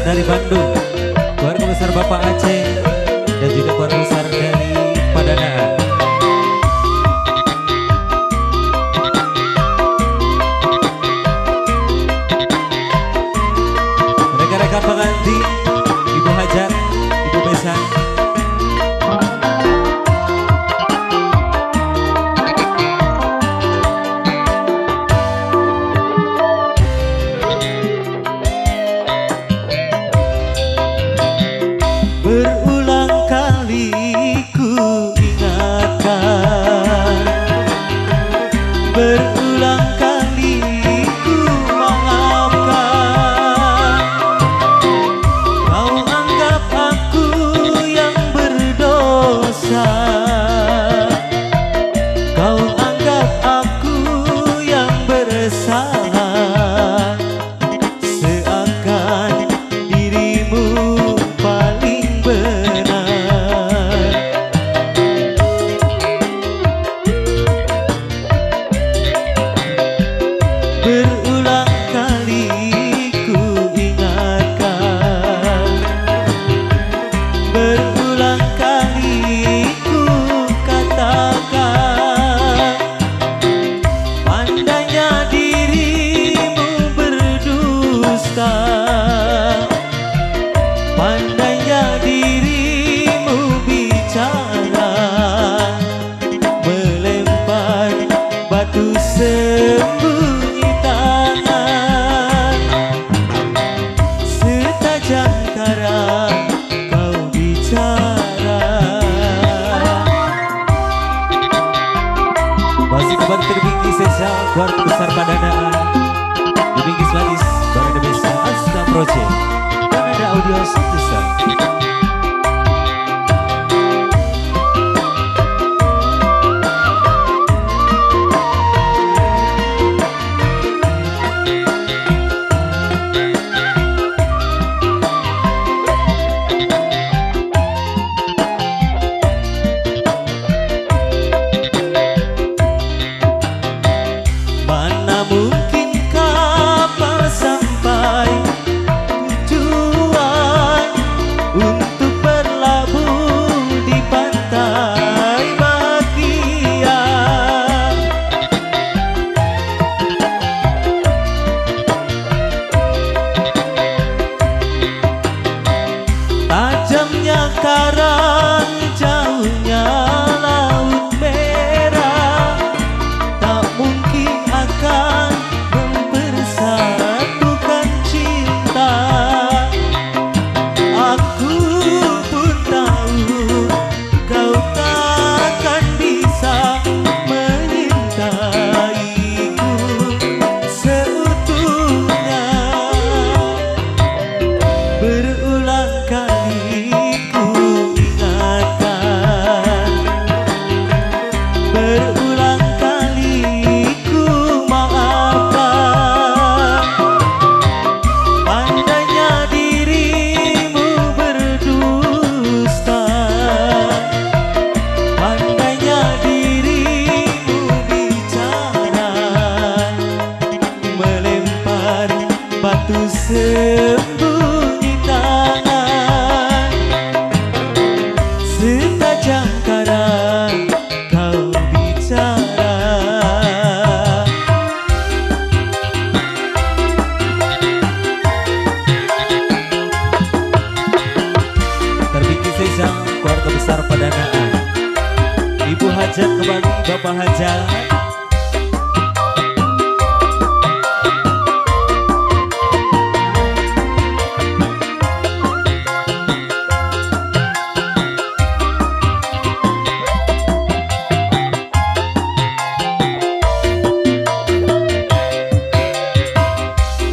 dari Bandung, keluarga besar Bapak Aceh, dan juga keluarga besar dari Padanaan. Rekan-rekan pengantin, Ibu Hajat, Ibu Besan, berulang kali ku ingatkan, berulang kali ku maafkan. Kau anggap aku yang berdosa, kau anggap aku yang bersalah, seakan dirimu paling benar. Berulang kali ku ingatkan, berulang kali ku katakan, pandainya dirimu berdusta, pandainya dirimu bicara, melempar batu sembunyi tangan, setajam kara kau bicara. Masih kabar terbingki sesa keluarga besar Padanaan, terbingki manis Barada Besa Asta Project, dan ada audio Santosa. Mana mungkin kapal sampai tujuan untuk berlabuh di pantai bahagia. Tajamnya karang, jauhnya laut merah, tak mungkin akan mempersatukan cinta. Aku pun tahu kau takkan bisa menyintaiku seutuhnya. Berulang kali ku ingatkan, berulang kali ku maafkan, pandainya dirimu berdusta, pandainya dirimu bicara, melempar batu sembunyi tangan, setajam kara kau bicara. Terbingki sesa keluarga besar Padanaan, Ibu Hajat kembali Bapak Hajat.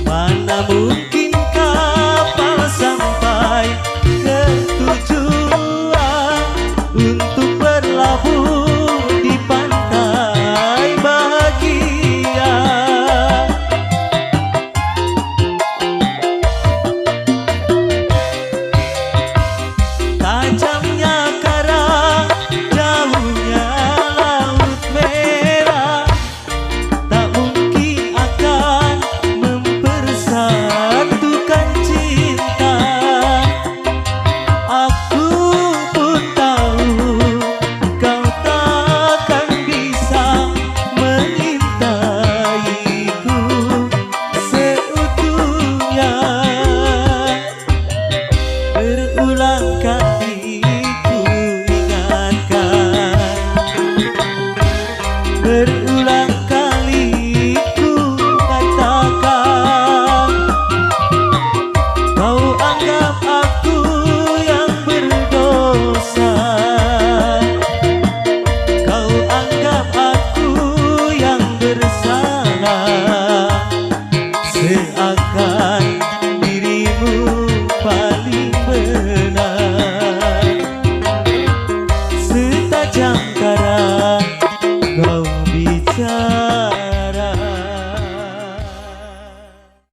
Mana mungkin kapal sampai ke tujuan untuk berlabuh di pantai berulang kali ku katakan, kau anggap aku yang berdosa, kau anggap aku yang bersalah, seakan